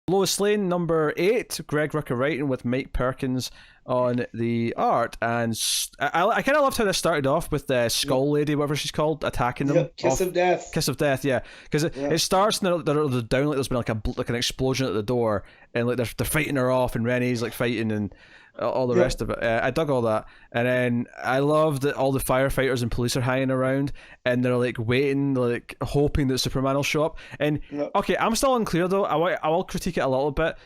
Lois Lane, number 8, Greg Rucka writing with Mike Perkins on the art. And I kind of loved how this started off with the Skull Lady, whatever she's called, attacking them. Yep. Kiss of Death. Kiss of Death, yeah. Because it starts and they're down like there's been like an explosion at the door, and like they're fighting her off, and Rennie's like fighting and all the rest of it. I dug all that. And then I love that all the firefighters and police are hanging around and they're like waiting, like hoping that Superman will show up. And okay, I'm still unclear though. I will critique it a little bit.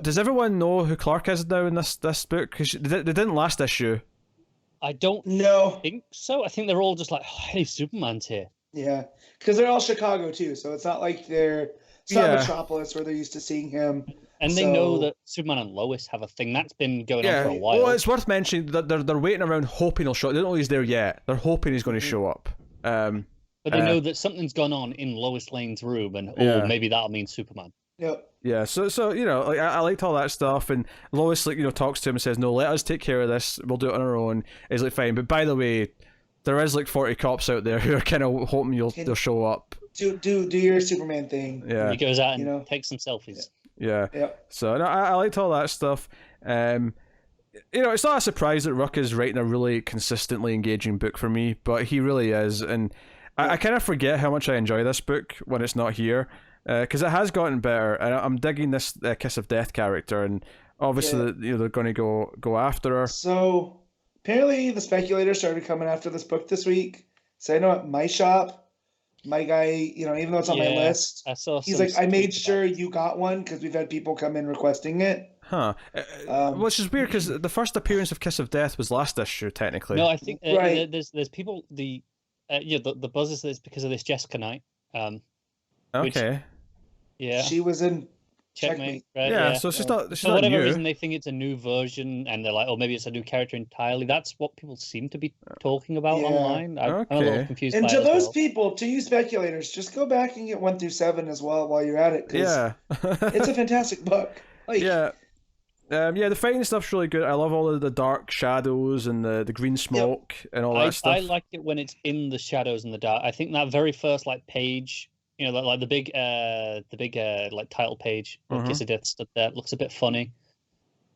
Does everyone know who Clark is now in this book? Because they didn't last issue. I don't think so. I think they're all just like, oh, hey, Superman's here. Yeah, because they're all Chicago too, so it's not like it's not Metropolis where they're used to seeing him. And they know that Superman and Lois have a thing that's been going on for a while. Well, it's worth mentioning that they're waiting around hoping he'll show up. They don't know he's there yet. They're hoping he's going to show up. But they know that something's gone on in Lois Lane's room, and maybe that'll mean Superman. Yep. Yeah, so you know, like, I liked all that stuff, and Lois talks to him and says, "No, let us take care of this. We'll do it on our own." He's like, "Fine," but by the way, there is like 40 cops out there who are kind of hoping they'll show up. Do your Superman thing. Yeah, he goes out and takes some selfies. Yeah. So no, I liked all that stuff. It's not a surprise that Rucka is writing a really consistently engaging book for me, but he really is, and I kind of forget how much I enjoy this book when it's not here, because it has gotten better, and I'm digging this Kiss of Death character, and obviously they're going to go after her. So apparently the speculators started coming after this book this week. So I know at my shop, my guy, even though it's on my list, he's like, I made sure you got one because we've had people come in requesting it. Huh. Which is weird because the first appearance of Kiss of Death was last issue, technically. No, I think there's people, the buzz is this because of this Jessica Knight. Okay. She was in Checkmate, right? Yeah, so she's not for whatever new. reason they think it's a new version, and they're like, oh, maybe it's a new character entirely. That's what people seem to be talking about online. I'm a little confused. And by to it those well. people, to you speculators, just go back and get 1 through 7 as well while you're at it. It's a fantastic book. The fighting stuff's really good. I love all of the dark shadows and the green smoke and all that stuff. I like it when it's in the shadows and the dark. I think that very first page, like the big like title page, Kiss of Death stuff there, looks a bit funny.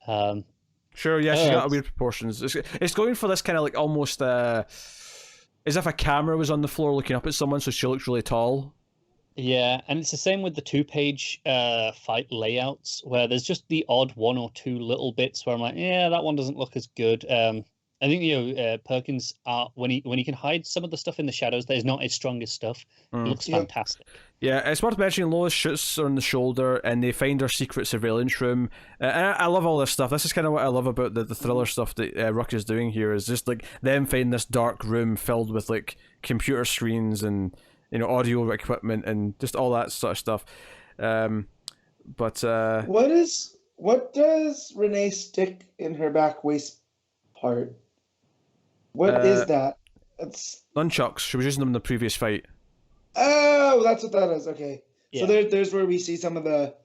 Sure, yeah, she's got weird proportions. It's going for this kind of like almost as if a camera was on the floor looking up at someone, so she looks really tall. Yeah, and it's the same with the 2-page fight layouts, where there's just the odd 1 or 2 little bits where I'm like, yeah, that one doesn't look as good. I think Perkins when he can hide some of the stuff in the shadows that is not his strongest stuff. It looks fantastic. Yeah, it's worth mentioning Lois shoots her on the shoulder and they find her secret surveillance room. And I love all this stuff. This is kind of what I love about the thriller stuff that Rucka's doing here, is just like them finding this dark room filled with like computer screens and audio equipment and just all that sort of stuff. What does Renee stick in her back waist part? What is that? It's nunchucks. She was using them in the previous fight. Oh, that's what that is. Okay. Yeah. So there's where we see some of the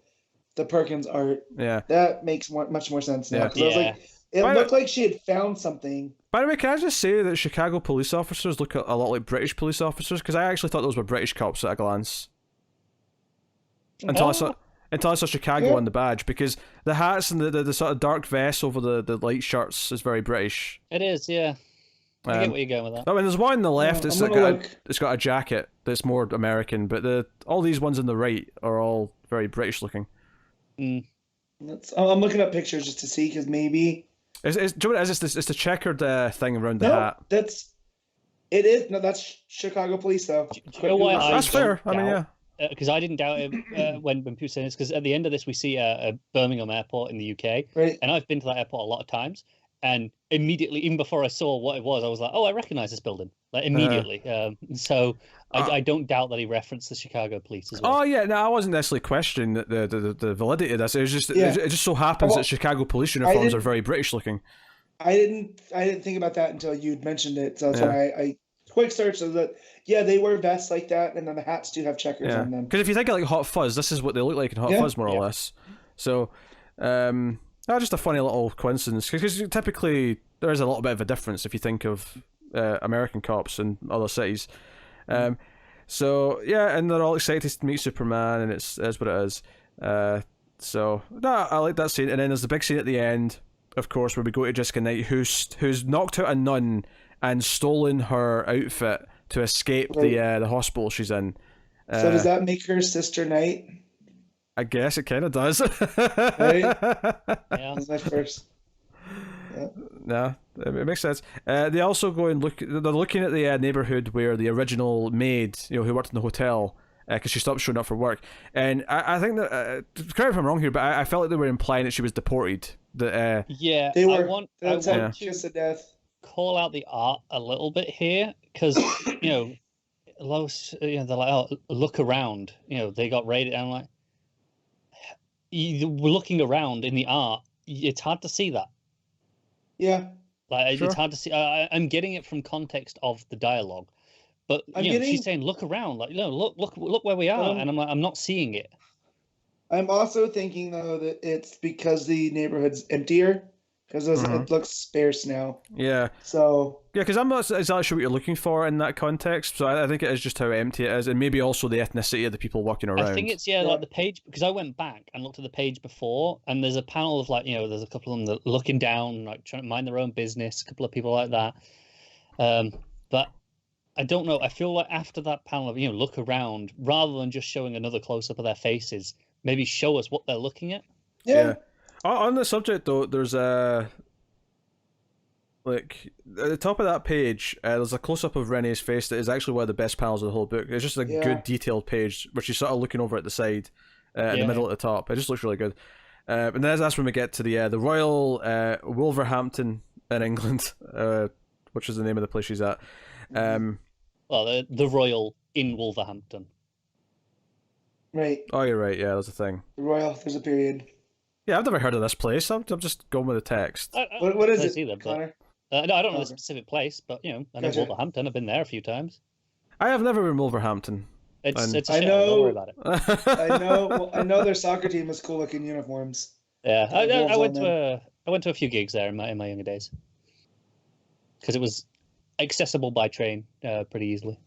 Perkins art. Yeah. That makes much more sense now. Because I was like, it looked like she had found something. By the way, can I just say that Chicago police officers look a lot like British police officers? Because I actually thought those were British cops at a glance. Until I saw Chicago on the badge, because the hats and the sort of dark vests over the light shirts is very British. It is, yeah. I get where you're going with that. I mean, there's one on the left it's got a jacket that's more American, but all these ones on the right are all very British looking. I'm looking up pictures just to see, because maybe... Do you know what it is? It's the checkered thing around the hat. That's Chicago police, though. Do you know why that's fair. I mean, yeah. Because I didn't doubt it when people saying this, because at the end of this we see a Birmingham airport in the UK, right. And I've been to that airport a lot of times, and immediately, even before I saw what it was, I was like, oh, I recognize this building, like immediately. So I don't doubt that he referenced the Chicago police as well. Oh yeah, no, I wasn't necessarily questioning the validity of this. It was just it just so happens that Chicago police uniforms are very British looking. I didn't think about that until you'd mentioned it, so that's why I quick search so that they wear vests like that, and then the hats do have checkers on them. Because if you think of like Hot Fuzz, this is what they look like in Hot Fuzz, more or less. So, just a funny little coincidence, because typically there is a little bit of a difference if you think of American cops in other cities. So yeah, and they're all excited to meet Superman, and it's what it is. So no, I like that scene. And then there's the big scene at the end, of course, where we go to Jessica Knight, who's knocked out a nun and stolen her outfit to escape the hospital she's in. So does that make her Sister Knight? I guess it kind of does. Right? Yeah. That's my first. Yeah. No, it makes sense. They also go and look. They're looking at the neighborhood where the original maid, who worked in the hotel, because she stopped showing up for work. And I think that, correct me if I'm wrong here, but I felt like they were implying that she was deported. That yeah, they were. I want to death. Call out the art a little bit here, because Lois, they're like, oh, look around. They got raided. And I'm like, we're looking around in the art. It's hard to see that. Yeah, like sure. It's hard to see. I'm getting it from context of the dialogue, but she's saying, "Look around, like look where we are," and I'm like, I'm not seeing it. I'm also thinking though that it's because the neighborhood's emptier, because it looks sparse now. Yeah. So. Yeah, because I'm not exactly sure what you're looking for in that context. So I think it is just how empty it is, and maybe also the ethnicity of the people walking around. I think it's like the page, because I went back and looked at the page before, and there's a panel of there's a couple of them that looking down, like trying to mind their own business. A couple of people like that. But I don't know. I feel like after that panel of look around, rather than just showing another close up of their faces, maybe show us what they're looking at. Yeah. On the subject though, there's a. Like, at the top of that page, there's a close-up of Renee's face that is actually one of the best panels of the whole book. It's just a good detailed page where she's sort of looking over at the side, in the middle at the top. It just looks really good. And then that's when we get to the Royal Wolverhampton in England, which is the name of the place she's at. Well, the Royal in Wolverhampton. Right. Oh, you're right. Yeah, there's a thing. The Royal, there's a period. Yeah, I've never heard of this place. I'm just going with the text. What is it, either, Connor? No, I don't know the specific place, but I know Wolverhampton. I've been there a few times. I have never been Wolverhampton. It's a shame. Don't worry about it. I know. Well, I know their soccer team has cool looking uniforms. Yeah, I went to a few gigs there in my younger days because it was accessible by train pretty easily.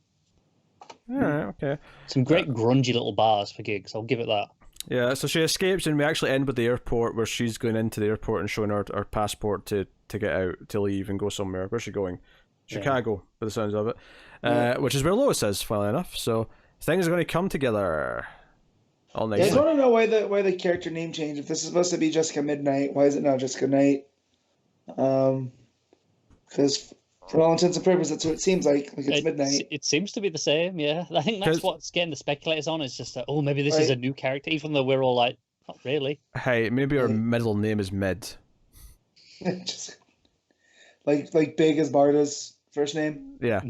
All right, okay. Some great grungy little bars for gigs. I'll give it that. Yeah, so she escapes, and we actually end with the airport where she's going into the airport and showing her passport to get out, to leave and go somewhere. Where's she going? Chicago, by the sounds of it. Which is where Lois is, funnily enough. So things are going to come together all nicely. I just want to know why the character name changed. If this is supposed to be Jessica Midnight, why is it now Jessica Knight? Because for all intents and purposes, that's what it seems like it's midnight. It seems to be the same, yeah. I think that's what's getting the speculators on, is just that, maybe this is a new character, even though we're all like, not really. Hey, maybe her middle name is Mid. Just like big as Barda's first name? Yeah.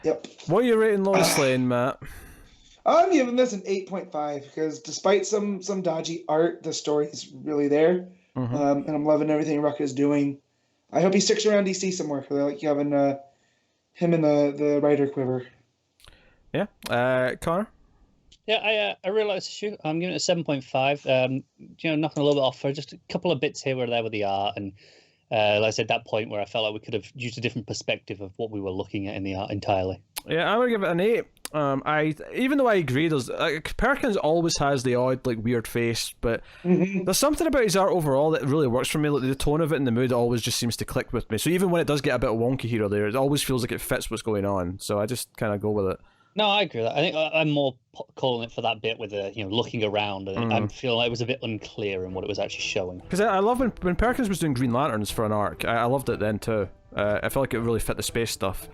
Yep. What are you rating Lois Lane, Matt? I'm giving this an 8.5 because despite some dodgy art, the story's really there. And I'm loving everything Rucka is doing. I hope he sticks around DC somewhere. I like having him in the writer quiver. Yeah. Connor? Yeah, I really like this issue. I'm giving it a 7.5. Knocking a little bit off for just a couple of bits here or there with the art. And like I said, that point where I felt like we could have used a different perspective of what we were looking at in the art entirely. Yeah, I'm going to give it an 8. Even though I agree, Perkins always has the odd weird face, but there's something about his art overall that really works for me. Like the tone of it and the mood always just seems to click with me. So even when it does get a bit wonky here or there, it always feels like it fits what's going on. So I just kind of go with it. No, I agree with that. I think I'm more calling it for that bit with the looking around, and I feel like it was a bit unclear in what it was actually showing. Because I love when Perkins was doing Green Lanterns for an arc. I loved it then too. I felt like it really fit the space stuff.